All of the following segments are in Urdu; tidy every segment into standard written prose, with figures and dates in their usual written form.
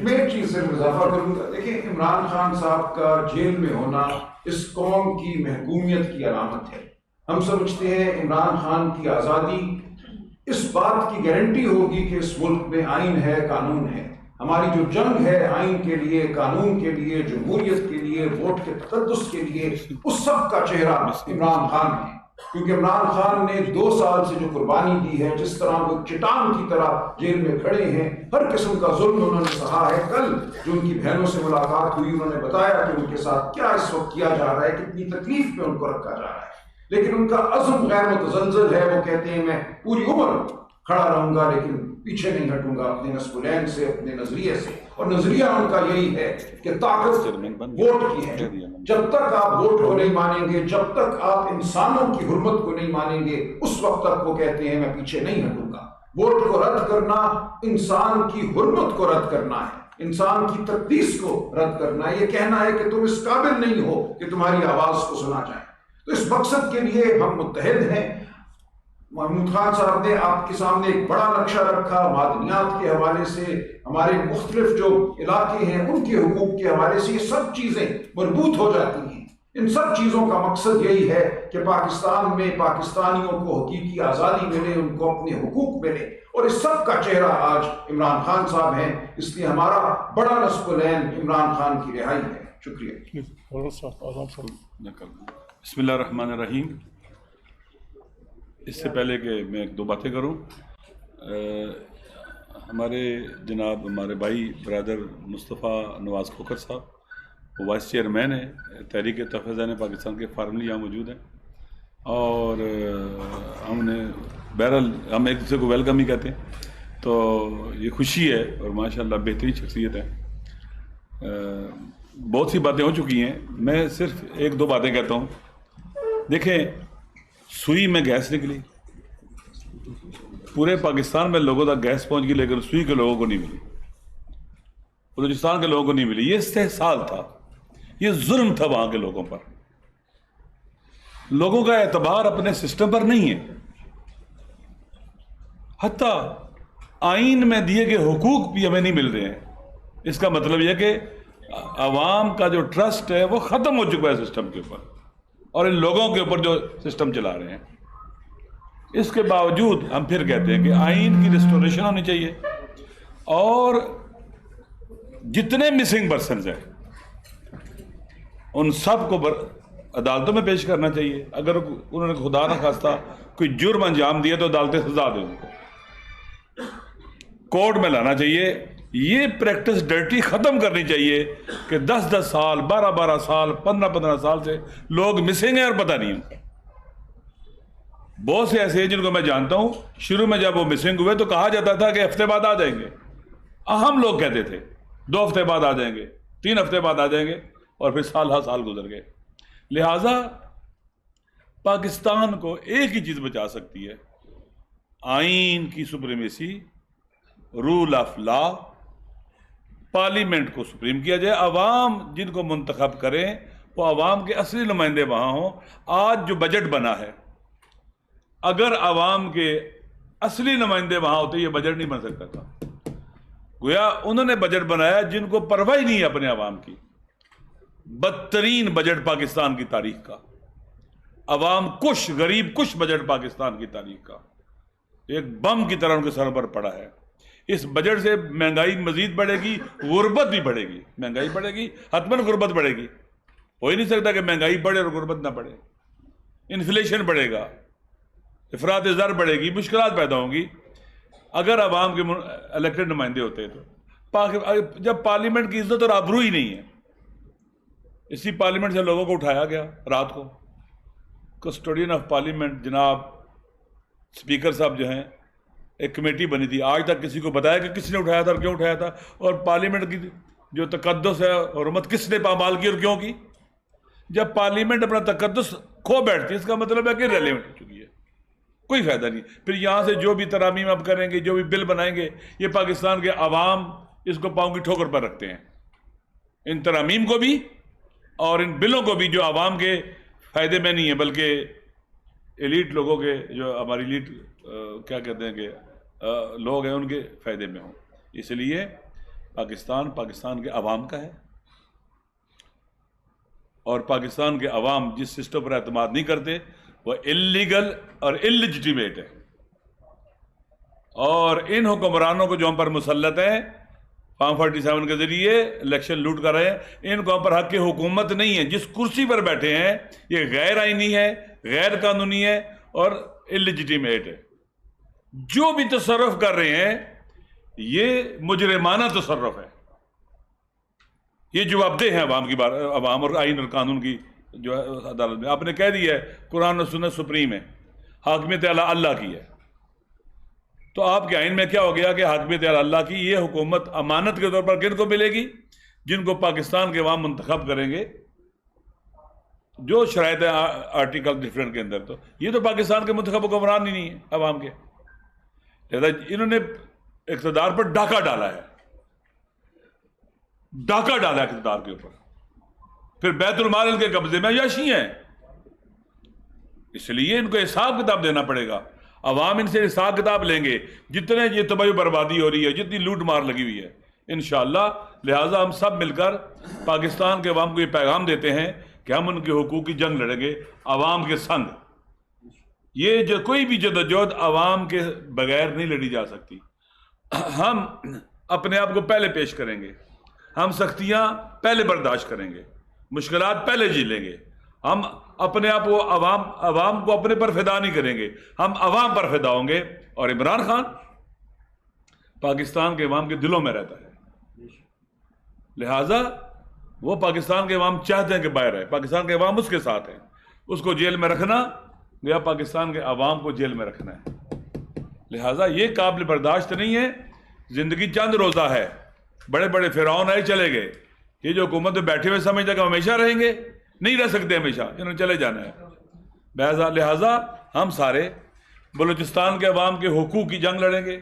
میں ایک چیز سے اضافہ کروں گا. دیکھیں عمران خان صاحب کا جیل میں ہونا اس قوم کی محکومیت کی علامت ہے. ہم سمجھتے ہیں عمران خان کی آزادی اس بات کی گارنٹی ہوگی کہ اس ملک میں آئین ہے، قانون ہے. ہماری جو جنگ ہے آئین کے لیے، قانون کے لیے، جمہوریت کے لیے، ووٹ کے تقدس کے لیے، اس سب کا چہرہ عمران خان ہے. کیونکہ عمران خان نے 2 سال سے جو قربانی دی ہے، جس طرح وہ چٹان کی طرح جیل میں کھڑے ہیں، ہر قسم کا ظلم انہوں نے سہا ہے. کل جو ان کی بہنوں سے ملاقات ہوئی، انہوں نے بتایا کہ ان کے ساتھ کیا اس وقت کیا جا رہا ہے، کتنی تکلیف پہ ان کو رکھا جا رہا ہے. لیکن ان کا عزم غیر متزلزل ہے. وہ کہتے ہیں میں پوری عمر کھڑا رہوں گا لیکن پیچھے نہیں ہٹوں گا اپنے نسبلین سے، اپنے نظریے سے. اور نظریہ ان کا یہی ہے کہ طاقت ووٹ کی ہے. جب تک آپ ووٹ کو نہیں مانیں گے، جب تک آپ انسانوں کی حرمت کو نہیں مانیں گے، اس وقت تک وہ کہتے ہیں میں پیچھے نہیں ہٹوں گا. ووٹ کو رد کرنا انسان کی حرمت کو رد کرنا ہے، انسان کی تقدیس کو رد کرنا ہے. یہ کہنا ہے کہ تم اس قابل نہیں ہو کہ تمہاری آواز کو سنا جائے. تو اس مقصد کے لیے ہم متحد ہیں. محمود خان صاحب نے آپ کے سامنے ایک بڑا نقشہ رکھا، معدنیات کے حوالے سے، ہمارے مختلف جو علاقے ہیں ان کے حقوق کے حوالے سے. یہ سب چیزیں مربوط ہو جاتی ہیں. ان سب چیزوں کا مقصد یہی ہے کہ پاکستان میں پاکستانیوں کو حقیقی آزادی ملے، ان کو اپنے حقوق ملے. اور اس سب کا چہرہ آج عمران خان صاحب ہیں. اس لیے ہمارا بڑا نصب العین عمران خان کی رہائی ہے. شکریہ. بسم اللہ الرحمن الرحیم. اس سے پہلے کہ میں 2 باتیں کروں، ہمارے جناب ہمارے بھائی برادر مصطفیٰ نواز کھوکھر صاحب وہ وائس چیئرمین ہیں تحریک تحفظ پاکستان کے، فارملی یہاں موجود ہیں. اور ہم نے بہرحال ہم ایک دوسرے کو ویلکم ہی کہتے ہیں. تو یہ خوشی ہے اور ماشاءاللہ بہترین شخصیت ہے. بہت سی باتیں ہو چکی ہیں، میں صرف 1-2 باتیں کہتا ہوں. دیکھیں سوئی میں گیس نکلی، پورے پاکستان میں لوگوں تک گیس پہنچ گئی، لیکن سوئی کے لوگوں کو نہیں ملی، بلوچستان کے لوگوں کو نہیں ملی. یہ استحصال تھا، یہ ظلم تھا وہاں کے لوگوں پر. لوگوں کا اعتبار اپنے سسٹم پر نہیں ہے. حتیٰ آئین میں دیے گئے حقوق بھی ہمیں نہیں مل رہے ہیں. اس کا مطلب یہ کہ عوام کا جو ٹرسٹ ہے وہ ختم ہو چکا ہے سسٹم کے اوپر اور ان لوگوں کے اوپر جو سسٹم چلا رہے ہیں. اس کے باوجود ہم پھر کہتے ہیں کہ آئین کی ریسٹوریشن ہونی چاہیے اور جتنے مسنگ پرسنز ہیں ان سب کو عدالتوں میں پیش کرنا چاہیے. اگر انہوں نے خدا نہ خواستہ کوئی جرم انجام دیا تو عدالتیں سزا دیں، ان کو کورٹ میں لانا چاہیے. یہ پریکٹس ڈرٹی ختم کرنی چاہیے کہ 10 سال 12 سال 15 سال سے لوگ مسنگ ہیں اور پتہ نہیں ان کا. بہت سے ایسے ہیں جن کو میں جانتا ہوں، شروع میں جب وہ مسنگ ہوئے تو کہا جاتا تھا کہ ہفتے بعد آ جائیں گے. ہم لوگ کہتے تھے 2 ہفتے بعد آ جائیں گے، 3 ہفتے بعد آ جائیں گے، اور پھر سال گزر گئے. لہٰذا پاکستان کو ایک ہی چیز بچا سکتی ہے، آئین کی supremacy, rule of law. Parliament کو سپریم کیا جائے، عوام جن کو منتخب کریں وہ عوام کے اصلی نمائندے وہاں ہوں. آج جو بجٹ بنا ہے، اگر عوام کے اصلی نمائندے وہاں ہوتے یہ بجٹ نہیں بن سکتا تھا. گویا انہوں نے بجٹ بنایا جن کو پرواہ نہیں ہے اپنے عوام کی. بدترین بجٹ پاکستان کی تاریخ کا، عوام کش، غریب کش بجٹ پاکستان کی تاریخ کا، ایک بم کی طرح ان کے سر پر پڑا ہے. اس بجٹ سے مہنگائی مزید بڑھے گی، غربت بھی بڑھے گی. مہنگائی بڑھے گی، حتماً غربت بڑھے گی. ہو ہی نہیں سکتا کہ مہنگائی بڑھے اور غربت نہ بڑھے. انفلیشن بڑھے گا، افراط زر بڑھے گی، مشکلات پیدا ہوں گی. اگر عوام کے الیکٹڈ نمائندے ہوتے تو جب پارلیمنٹ کی عزت اور آبرو ہی نہیں ہے، اسی پارلیمنٹ سے لوگوں کو اٹھایا گیا. رات کو کسٹوڈین آف پارلیمنٹ جناب اسپیکر صاحب جو ہیں، ایک کمیٹی بنی تھی، آج تک کسی کو بتایا کہ کس نے اٹھایا تھا اور کیوں اٹھایا تھا، اور پارلیمنٹ کی جو تقدس ہے حرمت کس نے پامال کی اور کیوں کی. جب پارلیمنٹ اپنا تقدس کھو بیٹھتی ہے اس کا مطلب ہے کہ ریلیونٹ ہو چکی ہے، کوئی فائدہ نہیں. پھر یہاں سے جو بھی ترامیم اب کریں گے، جو بھی بل بنائیں گے، یہ پاکستان کے عوام اس کو پاؤں کی ٹھوکر پر رکھتے ہیں. ان ترامیم کو بھی اور ان بلوں کو بھی جو عوام کے فائدے میں نہیں ہے بلکہ ایلیٹ لوگوں کے، جو ہماری ایلیٹ کیا کہتے ہیں کہ لوگ ہیں، ان کے فائدے میں ہوں. اس لیے پاکستان کے عوام کا ہے، اور پاکستان کے عوام جس سسٹم پر اعتماد نہیں کرتے وہ اللیگل اور اللیجیٹیمیٹ ہے، اور ان حکمرانوں کو جو ہم پر مسلط ہیں فارم 47 کے ذریعے الیکشن لوٹ کر رہے ہیں، ان کو ہم پر حق حکومت نہیں ہے۔ جس کرسی پر بیٹھے ہیں یہ غیر آئینی ہے، غیر قانونی ہے اور اللیجیٹیمیٹ ہے۔ جو بھی تصرف کر رہے ہیں یہ مجرمانہ تصرف ہے، یہ جواب دہ ہیں عوام کی بات، عوام اور آئین اور قانون کی جو ہے عدالت میں۔ آپ نے کہہ دیا ہے قرآن و سنت سپریم ہے، حاکمیت اعلیٰ اللہ کی ہے، تو آپ کے آئین میں کیا ہو گیا کہ حاکمیت اعلیٰ اللہ کی یہ حکومت امانت کے طور پر کن کو ملے گی؟ جن کو پاکستان کے عوام منتخب کریں گے، جو شرائط آرٹیکل ڈفرینٹ کے اندر۔ تو یہ تو پاکستان کے منتخب حکمران ہی نہیں ہے عوام کے، لہذا انہوں نے اقتدار پر ڈاکہ ڈالا ہے، ڈاکہ ڈالا اقتدار کے اوپر، پھر بیت المال ان کے قبضے میں عیاشی ہیں، اس لیے ان کو حساب کتاب دینا پڑے گا۔ عوام ان سے حساب کتاب لیں گے، جتنے یہ تباہی و بربادی ہو رہی ہے، جتنی لوٹ مار لگی ہوئی ہے انشاءاللہ۔ لہٰذا ہم سب مل کر پاکستان کے عوام کو یہ پیغام دیتے ہیں کہ ہم ان کے حقوق کی جنگ لڑیں گے عوام کے سنگ۔ یہ جو کوئی بھی جدوجہد عوام کے بغیر نہیں لڑی جا سکتی۔ ہم اپنے آپ کو پہلے پیش کریں گے، ہم سختیاں پہلے برداشت کریں گے، مشکلات پہلے جھیلیں گے، ہم اپنے آپ کو عوام کو اپنے پر فدا نہیں کریں گے، ہم عوام پر فدا ہوں گے۔ اور عمران خان پاکستان کے عوام کے دلوں میں رہتا ہے، لہٰذا وہ پاکستان کے عوام چاہتے ہیں کہ باہر ہے، پاکستان کے عوام اس کے ساتھ ہیں۔ اس کو جیل میں رکھنا یا پاکستان کے عوام کو جیل میں رکھنا ہے، لہٰذا یہ قابل برداشت نہیں ہے۔ زندگی چند روزہ ہے، بڑے بڑے فرعون آئے چلے گئے، یہ جو حکومت میں بیٹھے ہوئے سمجھتے کہ ہمیشہ رہیں گے، نہیں رہ سکتے ہمیشہ، انہوں نے چلے جانا ہے۔ لہٰذا ہم سارے بلوچستان کے عوام کے حقوق کی جنگ لڑیں گے،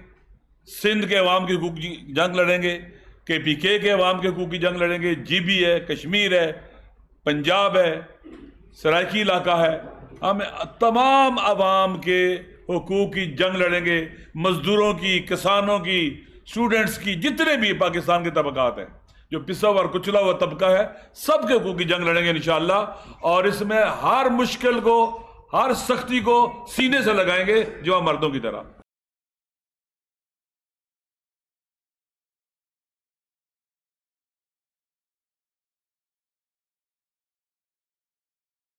سندھ کے عوام کے حقوق کی جنگ لڑیں گے، KPK کے عوام کے حقوق کی جنگ لڑیں گے، GB ہے، کشمیر ہے، پنجاب ہے، سرائکی علاقہ ہے، ہم تمام عوام کے حقوق کی جنگ لڑیں گے، مزدوروں کی، کسانوں کی، اسٹوڈنٹس کی، جتنے بھی پاکستان کے طبقات ہیں، جو پسا ہوا اور کچلا ہوا طبقہ ہے، سب کے حقوق کی جنگ لڑیں گے انشاءاللہ، اور اس میں ہر مشکل کو، ہر سختی کو سینے سے لگائیں گے جو مردوں کی طرح۔